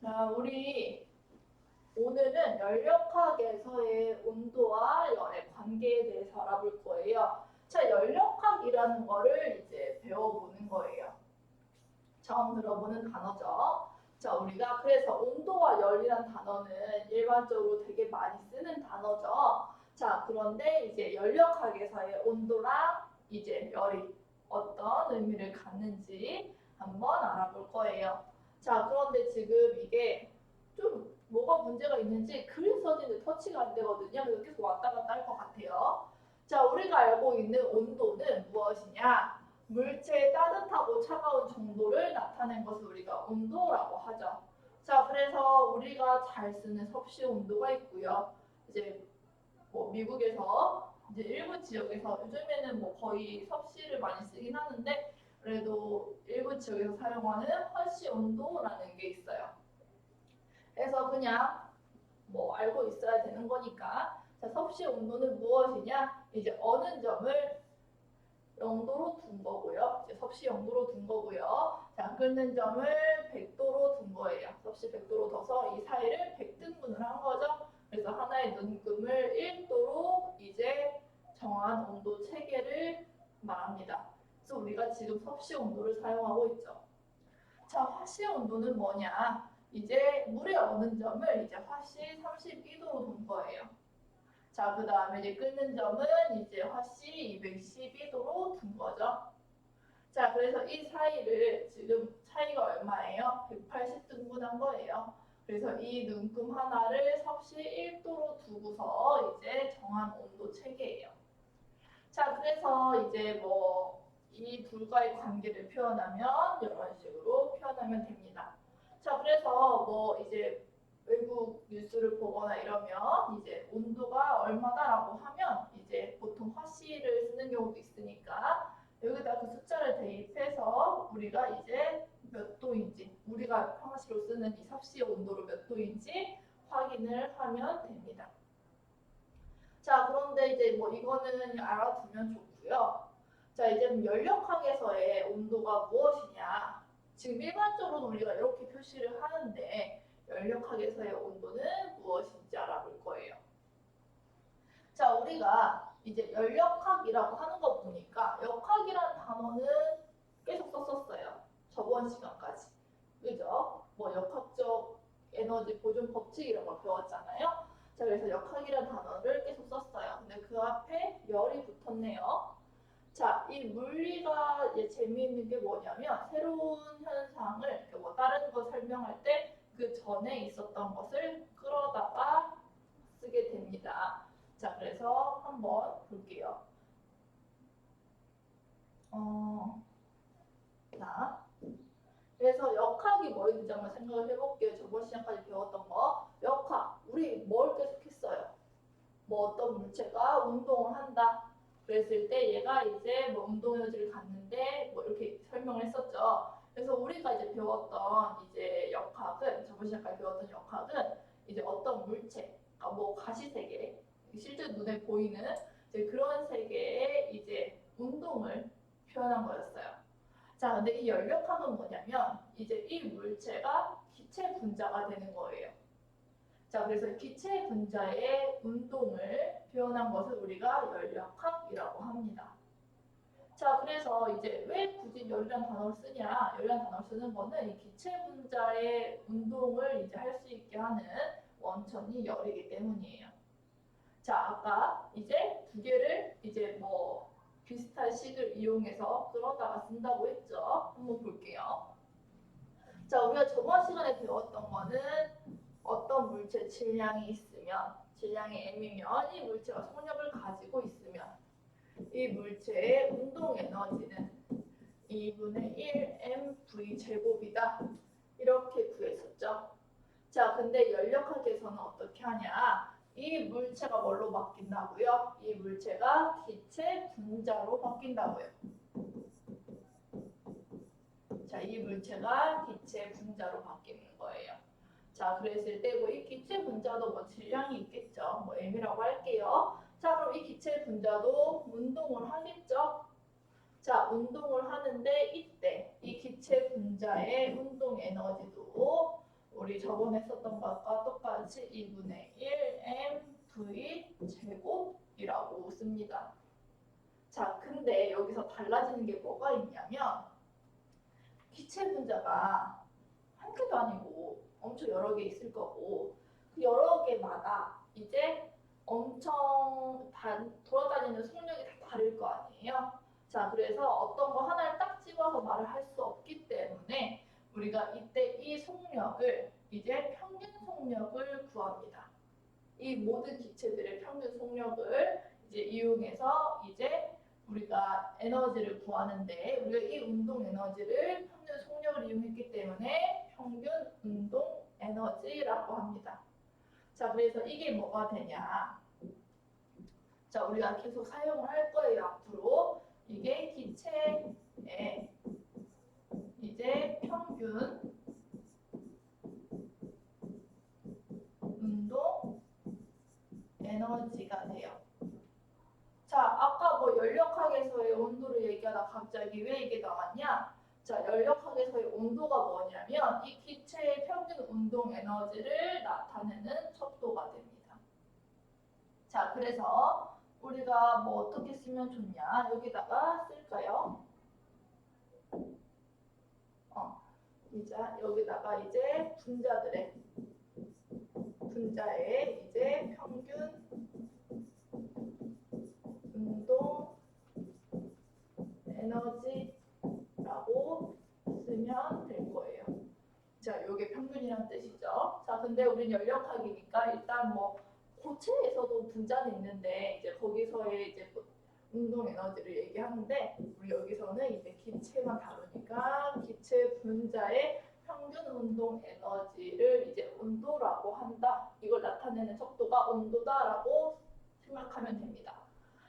자, 우리 오늘은 열역학에서의 온도와 열의 관계에 대해서 알아볼 거예요. 자, 열역학이라는 거를 이제 배워보는 거예요. 처음 들어보는 단어죠. 자, 우리가 그래서 온도와 열이란 단어는 일반적으로 되게 많이 쓰는 단어죠. 자, 그런데 이제 열역학에서의 온도랑 이제 열이 어떤 의미를 갖는지 한번 알아볼 거예요. 자, 그런데 지금 이게 좀 뭐가 문제가 있는지 글이 써지는데 터치가 안 되거든요. 그래서 계속 왔다 갔다 할 것 같아요. 자, 우리가 알고 있는 온도는 무엇이냐? 물체의 따뜻하고 차가운 정도를 나타낸 것을 우리가 온도라고 하죠. 자, 그래서 우리가 잘 쓰는 섭씨 온도가 있고요. 이제 뭐 미국에서 이제 일부 지역에서 요즘에는 뭐 거의 섭씨를 많이 쓰긴 하는데 그래도 일부 지역에서 사용하는 환씨 온도라는 게 있어요. 그래서 그냥 뭐 알고 있어야 되는 거니까 자, 섭씨 온도는 무엇이냐? 이제 어느 점을 0도로 둔 거고요. 이제 섭씨 0도로 둔 거고요. 자, 끓는 점을 100도로 둔 거예요. 섭씨 100도로 둬서 이 사이를 100등분을 한 거죠. 그래서 하나의 눈금을 1도로 이제 정한 온도 체계를 말합니다. 그래서 우리가 지금 섭씨 온도를 사용하고 있죠. 자, 화씨 온도는 뭐냐? 이제 물의 어는 점을 이제 화씨 32도로 둔 거예요. 자, 그 다음에 이제 끓는 점은 이제 화씨 212도로 둔 거죠. 자, 그래서 이 사이를 지금 차이가 얼마예요? 180등분한 거예요. 그래서 이 눈금 하나를 섭씨 1도로 두고서 이제 정한 온도 체계예요. 자, 그래서 이제 뭐 이 둘과의 관계를 표현하면 이런 식으로 표현하면 됩니다. 자, 그래서 뭐 이제 외국 뉴스를 보거나 이러면 이제 온도가 얼마다라고 하면 이제 보통 화씨를 쓰는 경우도 있으니까 여기다 그 숫자를 대입해서 우리가 이제 몇 도인지 우리가 평상시로 쓰는 이 섭씨 온도로 몇 도인지 확인을 하면 됩니다. 자, 그런데 이제 뭐 이거는 알아두면 좋고요. 자, 이제 열역학에서의 온도가 무엇이냐? 지금 일반적으로 우리가 이렇게 표시를 하는데 열역학에서의 온도는 무엇인지 알아볼 거예요. 자, 우리가 이제 열역학이라고 하는 거 보니까 역학이라는 단어는 계속 썼었어요. 저번 시간까지. 그죠? 뭐 역학적 에너지 보존 법칙 이런 걸 배웠잖아요. 자, 그래서 역학이라는 단어를 계속 썼어요. 근데 그 앞에 열이 붙었네요. 자, 이 물리가 재미있는 게 뭐냐면 새로운 현상을 뭐 다른 거 설명할 때 그 전에 있었던 것을 끌어다가 쓰게 됩니다. 자, 그래서 한번 볼게요. 자, 그래서 역학이 뭐였는지 한번 생각을 해볼게요. 저번 시간까지 배웠던 거. 역학, 우리 뭘 계속했어요? 뭐 어떤 물체가 운동을 한다. 그랬을 때 얘가 이제 뭐 운동 에너지를 갖는데 뭐 이렇게 설명을 했었죠. 그래서 우리가 이제 배웠던 이제 역학은 저번 시간까지 배웠던 역학은 이제 어떤 물체, 뭐 가시세계, 실제 눈에 보이는 이제 그런 세계의 이제 운동을 표현한 거였어요. 자, 근데 이 열역학은 뭐냐면 이제 이 물체가 기체 분자가 되는 거예요. 자, 그래서 기체 분자의 운동을 표현한 것을 우리가 열역학이라고 합니다. 자, 그래서 이제 왜 굳이 열이라는 단어를 쓰냐? 열이라는 단어를 쓰는 거는 이 기체 분자의 운동을 이제 할 수 있게 하는 원천이 열이기 때문이에요. 자, 아까 이제 두 개를 이제 뭐 비슷한 식을 이용해서 끌어다가 쓴다고 했죠. 한번 볼게요. 자, 우리가 저번 시간에 배웠던 거는 어떤 물체 질량이 있으면 질량이 m이면 이 물체가 속력을 가지고 있으면 이 물체의 운동 에너지는 2분의 1 mv 제곱이다. 이렇게 구했었죠. 자, 근데 열역학에서는 어떻게 하냐? 이 물체가 뭘로 바뀐다고요? 이 물체가 기체 분자로 바뀐다고요. 자, 이 물체가 기체 분자로 바뀌는 거예요. 자, 그랬을 때 뭐 이 기체 분자도 뭐 질량이 있겠죠. 뭐 m이라고 할게요. 자, 그럼 이 기체 분자도 운동을 하겠죠. 자, 운동을 하는데 이때 이 기체 분자의 운동 에너지도 우리 저번에 썼던 것과 똑같이 2분의 1 mv 제곱이라고 씁니다. 자, 근데 여기서 달라지는 게 뭐가 있냐면 기체 분자가 한 개도 아니고 엄청 여러 개 있을 거고 그 여러 개마다 이제 엄청 돌아다니는 속력이 다 다를 거 아니에요. 자, 그래서 어떤 거 하나를 딱 집어서 말을 할 수 없기 때문에 우리가 이때 이 속력을 이제 평균 속력을 구합니다. 이 모든 기체들의 평균 속력을 이제 이용해서 이제 우리가 에너지를 구하는데 우리가 이 운동 에너지를 평균 속력을 이용했기 때문에 평균 운동 에너지라고 합니다. 자, 그래서 이게 뭐가 되냐? 자, 우리가 계속 사용을 할 거예요, 앞으로. 이게 기체의 이제 평균 운동 에너지가 돼요. 자, 아까 뭐 연력학에서의 온도를 얘기하다 갑자기 왜 이게 나왔냐? 자, 연력학에서의 온도가 뭐냐면 이 기체의 평균 운동 에너지를 나타내는 척도가 됩니다. 자, 그래서 우리가 뭐 어떻게 쓰면 좋냐? 여기다가 쓸까요? 이제 여기다가 이제 분자의 이제 평균 운동 에너지라고 쓰면 될 거예요. 자, 요게 평균이란 뜻이죠. 자, 근데 우린 연력학이니까 일단 뭐 고체에서도 분자는 있는데 이제 거기서의 이제 운동 에너지를 얘기하는데 우리 여기서는 이제 기체만 다루니까 기체 분자의 평균 운동 에너지를 이제 온도라고 한다. 이걸 나타내는 척도가 온도다라고 생각하면 됩니다.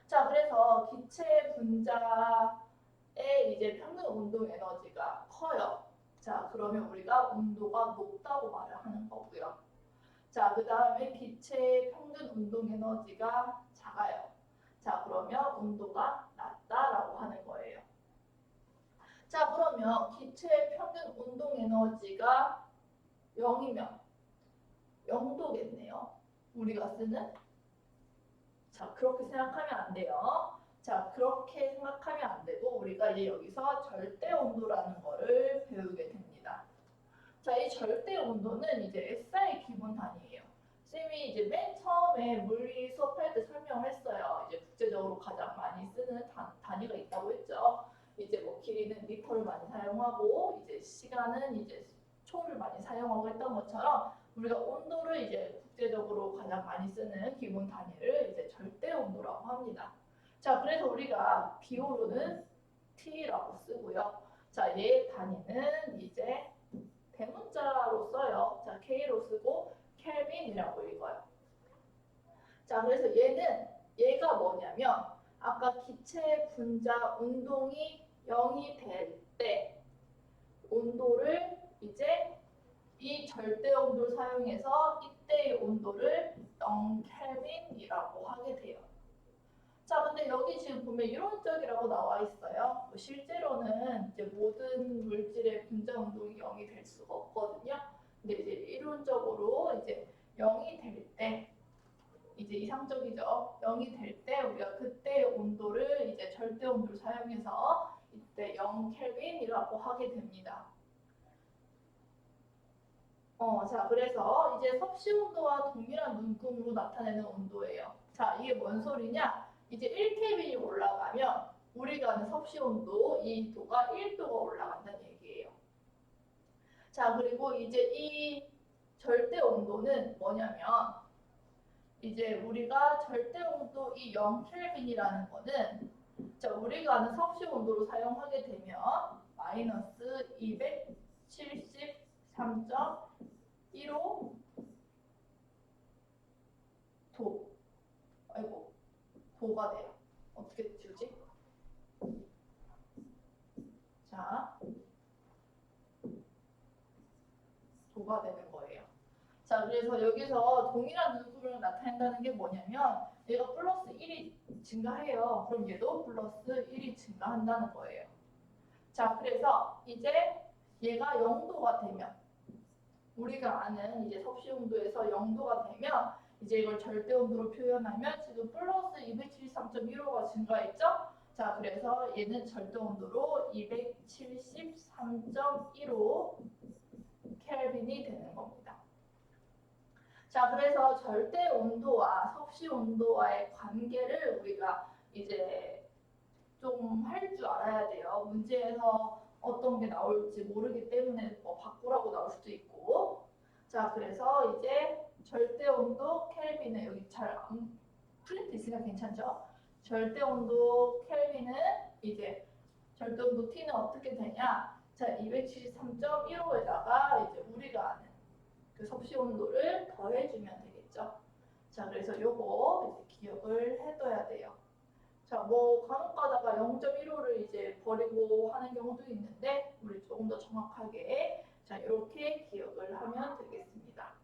자, 그래서 기체 분자의 이제 평균 운동 에너지가 커요. 자, 그러면 우리가 온도가 높다고 말을 하는 거고요. 자, 그 다음에 기체의 평균 운동 에너지가 작아요. 자, 그러면 온도가 낮다라고 하는 거예요. 자, 그러면 기체의 평균 운동 에너지가 0이면 0도겠네요. 우리가 쓰는. 자, 그렇게 생각하면 안 돼요. 자, 그렇게 생각하면 안 되고 우리가 이제 여기서 절대 온도라는 거를 배우게 됩니다. 자, 이 절대 온도는 이제 SI 기본 단위예요. 쌤이 이제 맨 처음에 물리 수업할 때 설명을 했어요. 이제 국제적으로 가장 많이 쓰는 단위가 있다고 했죠. 이제 뭐 길이는 미터를 많이 사용하고 이제 시간은 이제 초를 많이 사용하고 했던 것처럼 우리가 온도를 이제 국제적으로 가장 많이 쓰는 기본 단위를 이제 절대 온도라고 합니다. 자, 그래서 우리가 비호로는 T라고 쓰고요. 자, 얘 단위는 이제 대문자로 써요. 자, K로 쓰고 켈빈이라고 읽어요. 자, 그래서 얘가 뭐냐면 아까 기체 분자 운동이 0이 될 때 온도를 이제 이 절대 온도를 사용해서 이때의 온도를 0켈빈이라고 하게 돼요. 자, 근데 여기 지금 보면 이론적이라고 나와 있어요. 뭐 실제로는 이제 모든 물질의 분자 운동이 0이 될 수가 없거든요. 근데 이제 이론적으로 이제 0이 될 때 이제 이상적이죠. 0이 될 때 우리가 그때의 온도를 이제 절대 온도를 사용해서 이때 0켈빈이라고 하게 됩니다. 자, 그래서 이제 섭씨 온도와 동일한 눈금으로 나타내는 온도예요. 자, 이게 뭔 소리냐? 이제 1켈빈이 올라가면 우리가 아는 섭씨 온도, 이 도가 1도가 올라간다는 얘기예요. 자, 그리고 이제 이 절대 온도는 뭐냐면 이제 우리가 절대 온도 이 0켈빈이라는 거는 자, 우리가 아는 섭씨 온도로 사용하게 되면 마이너스 273.15 도. 아이고, 도가 돼요. 어떻게 지우지? 자, 도가 되는 거예요. 자, 그래서 여기서 동일한 눈금을 나타낸다는 게 뭐냐면 얘가 플러스 1이 증가해요. 그럼 얘도 플러스 1이 증가한다는 거예요. 자, 그래서 이제 얘가 0도가 되면 우리가 아는 이제 섭씨 온도에서 0도가 되면 이제 이걸 절대 온도로 표현하면 지금 플러스 273.15가 증가했죠? 자, 그래서 얘는 절대 온도로 273.15 켈빈이 되는 겁니다. 자, 그래서 절대 온도와 섭씨 온도와의 관계를 우리가 이제 좀 할 줄 알아야 돼요. 문제에서 어떤 게 나올지 모르기 때문에 뭐 바꾸라고 나올 수도 있고. 자, 그래서 이제 절대 온도 켈빈은 여기 잘 안 프린트 있으니까 괜찮죠? 절대 온도 켈빈은 이제 절대 온도 T는 어떻게 되냐? 자, 273.15에다가 이제 우리가 아는 그 섭씨 온도를 더해주면 되겠죠. 자, 그래서 요거 이제 기억을 해둬야 돼요. 자, 뭐 간혹 가다가 0.15를 이제 버리고 하는 경우도 있는데 우리 조금 더 정확하게 자, 이렇게 기억을 하면 되겠습니다.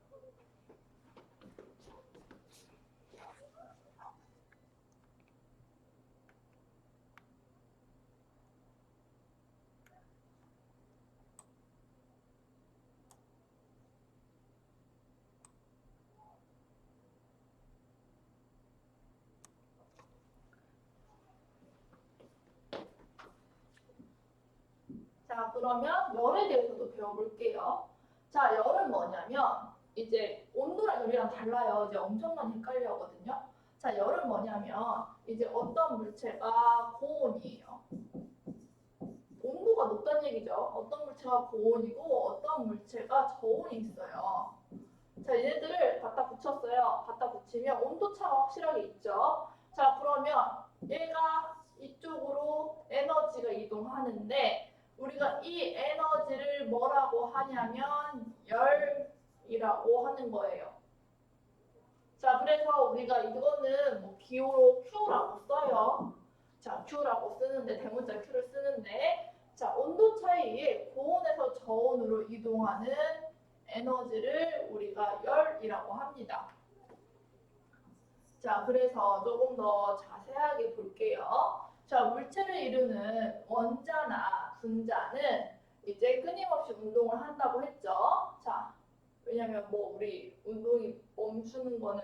자, 그러면 열에 대해서도 배워볼게요. 자, 열은 뭐냐면 이제 온도랑 열이랑 달라요. 이제 엄청 많이 헷갈려 하거든요. 자, 열은 뭐냐면 이제 어떤 물체가 고온이에요. 온도가 높다는 얘기죠. 어떤 물체가 고온이고 어떤 물체가 저온이 있어요. 자, 얘네들을 갖다 붙였어요. 갖다 붙이면 온도차가 확실하게 있죠. 자, 그러면 얘가 이쪽으로 에너지가 이동하는데 우리가 이 에너지를 뭐라고 하냐면 열이라고 하는 거예요. 자, 그래서 우리가 이거는 뭐 기호로 Q라고 써요. 자, Q라고 쓰는데 대문자 Q를 쓰는데 자, 온도 차이에 고온에서 저온으로 이동하는 에너지를 우리가 열이라고 합니다. 자, 그래서 조금 더 자세하게 볼게요. 자, 물체를 이루는 원자나 분자는 이제 끊임없이 운동을 한다고 했죠. 자, 왜냐면 뭐 우리 운동이 멈추는 거는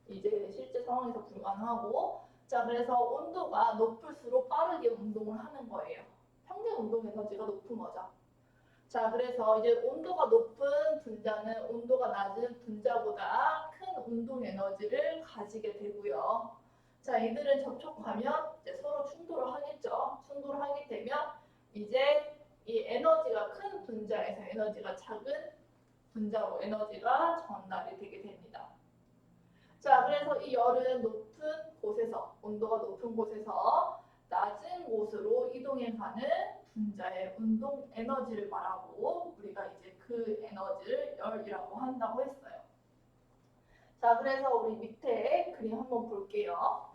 이제 실제 상황에서 불가능하고 자, 그래서 온도가 높을수록 빠르게 운동을 하는 거예요. 평균 운동 에너지가 높은 거죠. 자, 그래서 이제 온도가 높은 분자는 온도가 낮은 분자보다 큰 운동 에너지를 가지게 되고요. 자, 이들은 접촉하면 이제 서로 충돌을 하겠죠. 충돌을 하게 되면 이제 이 에너지가 큰 분자에서 에너지가 작은 분자로 에너지가 전달이 되게 됩니다. 자, 그래서 이 열은 높은 곳에서, 온도가 높은 곳에서 낮은 곳으로 이동해 가는 분자의 운동 에너지를 말하고 우리가 이제 그 에너지를 열이라고 한다고 했어요. 자, 그래서 우리 밑에 그림 한번 볼게요.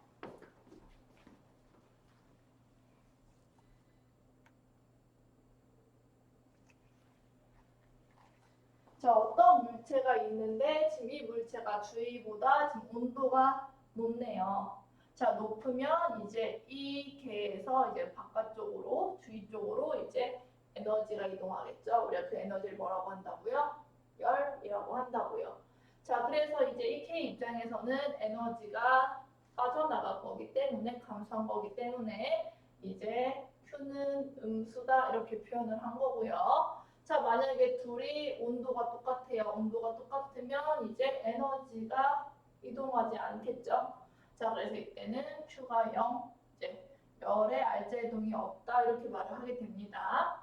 자, 어떤 물체가 있는데 지금 이 물체가 주위보다 지금 온도가 높네요. 자, 높으면 이제 이 개에서 이제 바깥쪽으로 주위 쪽으로 이제 에너지가 이동하겠죠. 우리가 그 에너지를 뭐라고 한다고요? 열이라고 한다고요. 자, 그래서 이제 이 K 입장에서는 에너지가 빠져나갈 거기 때문에 감소한 거기 때문에 이제 Q는 음수다 이렇게 표현을 한 거고요. 자, 만약에 둘이 온도가 똑같아요. 온도가 똑같으면 이제 에너지가 이동하지 않겠죠. 자, 그래서 이때는 Q가 0, 이제 열의 알자 이동이 없다 이렇게 말을 하게 됩니다.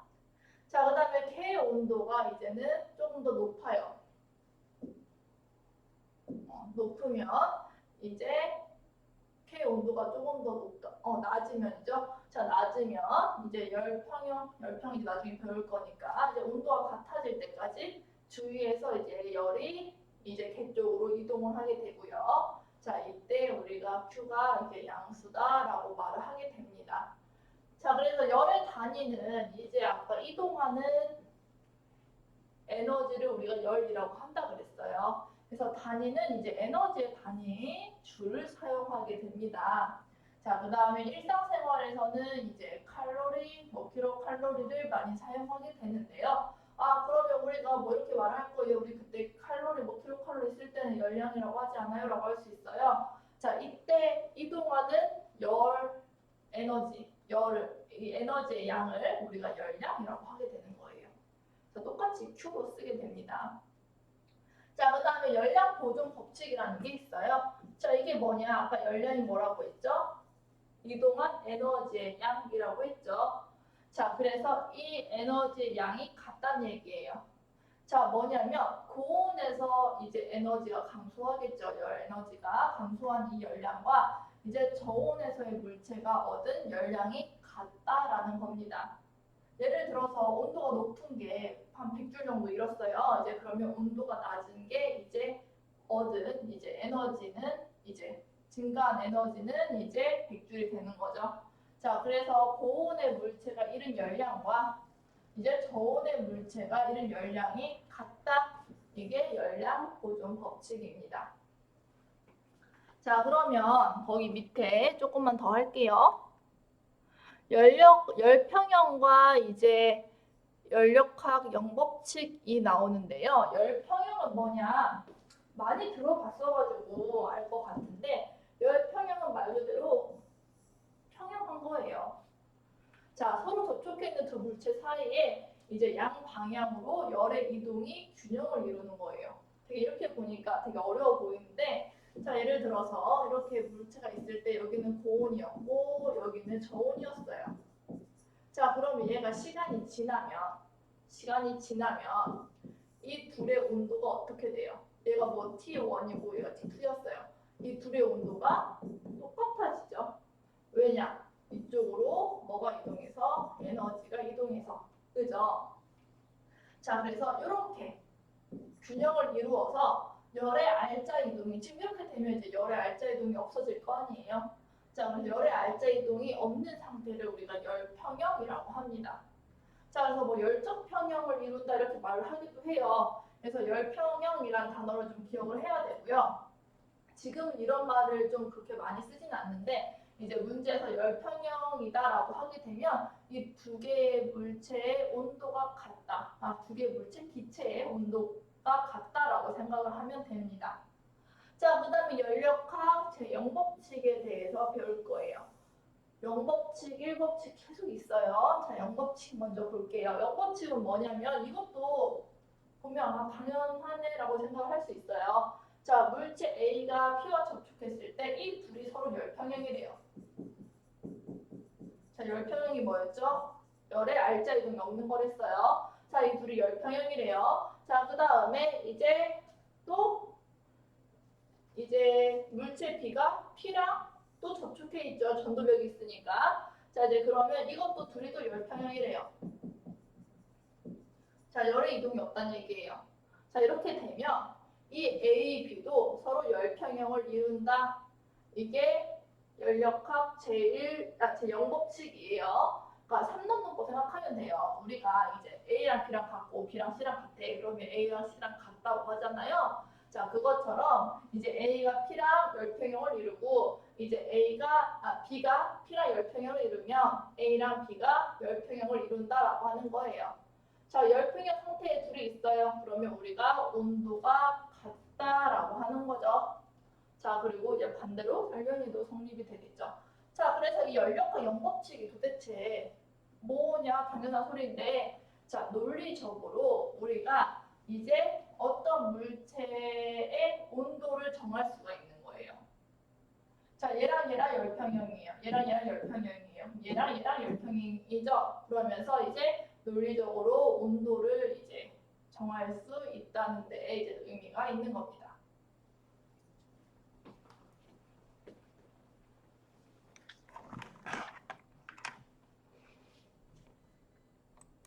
자, 그 다음에 K 온도가 이제는 조금 더 높아요. 높으면 이제 K 온도가 조금 더 낮으면이죠. 자, 낮으면 이제 열평이 나중에 배울 거니까 이제 온도가 같아질 때까지 주위에서 이제 열이 이제 개 쪽으로 이동을 하게 되고요. 자, 이때 우리가 Q가 이제 양수다라고 말을 하게 됩니다. 자, 그래서 열의 단위는 이제 아까 이동하는 에너지를 우리가 열이라고 한다 그랬어요. 그래서 단위는 이제 에너지의 단위 줄을 사용하게 됩니다. 자, 그 다음에 일상생활에서는 이제 칼로리, 킬로칼로리를 많이 사용하게 되는데요. 아, 그러면 우리가 뭐 이렇게 말할 거예요. 열량이라고 하지 않아요? 라고 할 수 있어요. 자, 이때 이동하는 열 에너지, 이 에너지의 양을 우리가 열량이라고 하게 되는 거예요. 자, 똑같이 Q로 쓰게 됩니다. 자, 그 다음에 열량 보존 법칙이라는 게 있어요. 자, 이게 뭐냐? 아까 열량이 뭐라고 했죠? 이동한 에너지의 양이라고 했죠. 자, 그래서 이 에너지의 양이 같다는 얘기예요. 자, 뭐냐면 고온에서 이제 에너지가 감소하겠죠. 열 에너지가 감소한 이 열량과 이제 저온에서의 물체가 얻은 열량이 같다라는 겁니다. 예를 들어서 온도가 높은 게 한 100줄 정도 일었어요. 이제 그러면 온도가 낮은 게 이제 얻은 이제 에너지는 이제 증가한 에너지는 이제 100줄이 되는 거죠. 자, 그래서 고온의 물체가 잃은 열량과 이제 저온의 물체가 잃은 열량이 같다. 이게 열량 보존 법칙입니다. 자, 그러면 거기 밑에 조금만 더 할게요. 열평형과 이제 열역학 영법칙이 나오는데요. 열평형은 뭐냐? 많이 들어봤어가지고 알 것 같은데 열평형은 말 그대로 평형한 거예요. 자, 서로 접촉해 있는 두 물체 사이에 이제 양방향으로 열의 이동이 균형을 이루는 거예요. 되게 이렇게 보니까 되게 어려워 보이는데 자, 예를 들어서 이렇게 물체가 있을 때 여기는 고온이었고 여기는 저온이었어요. 자, 그럼 얘가 시간이 지나면 이 둘의 온도가 어떻게 돼요? 얘가 뭐 T1이고 얘가 T2였어요. 이 둘의 온도가 똑같아지죠. 왜냐? 이쪽으로 뭐가 이동해서 에너지가 이동해서 그죠? 자, 그래서 이렇게 균형을 이루어서 열의 알짜 이동이 지금 이렇게 되면 이제 열의 알짜 이동이 없어질 거 아니에요. 자, 그래서 열의 알짜 이동이 없는 상태를 우리가 열평형이라고 합니다. 자, 그래서 뭐 열적 평형을 이룬다 이렇게 말을 하기도 해요. 그래서 열평형이라는 단어를 좀 기억을 해야 되고요. 지금 이런 말을 좀 그렇게 많이 쓰진 않는데 이제 문제에서 열평형이다라고 하게 되면 이 두 개의 물체의 온도가 같다. 두 개의 물체 기체의 온도가 같다라고 생각을 하면 됩니다. 자, 그 다음에 열역학 제 영법칙에 대해서 배울 거예요. 영법칙, 일법칙 계속 있어요. 자, 영법칙 먼저 볼게요. 영법칙은 뭐냐면 이것도 보면 당연하네라고 생각을 할 수 있어요. 자, 물체 A가 P와 접촉했을 때 이 둘이 서로 열평형이래요. 자, 열평형이 뭐였죠? 열의 알짜 이동이 없는 거랬어요. 자, 이 둘이 열평형이래요. 자, 그 다음에 이제 또 이제 물체 B가 P랑 또 접촉해 있죠. 전도벽이 있으니까. 자, 이제 그러면 이것도 둘이 또 열평형이래요. 자, 열의 이동이 없다는 얘기예요. 자, 이렇게 되면 이 A, B도 서로 열평형을 이룬다. 이게 열역학 제0법칙이에요. 그러니까 3단 논법 생각하면 돼요. 우리가 이제 A랑 B랑 같고 B랑 C랑 같아. 그러면 A랑 C랑 같다고 하잖아요. 자, 그것처럼 이제 A가 P랑 열평형을 이루고 이제 B가 P랑 열평형을 이루면 A랑 B가 열평형을 이룬다라고 하는 거예요. 자, 열평형 상태에 둘이 있어요. 그러면 우리가 온도가 같다라고 하는 거죠. 자, 그리고 이제 반대로 설명이도 성립이 되겠죠. 자, 그래서 이 열역학 영법칙이 도대체 뭐냐? 당연한 소리인데, 자, 논리적으로 우리가 이제 어떤 물체의 온도를 정할 수가 있는 거예요. 자, 얘랑 열평형이에요. 얘랑 열평형이에요. 얘랑 열평형이죠. 그러면서 이제 논리적으로 온도를 이제 정할 수 있다는 데 이제 의미가 있는 겁니다.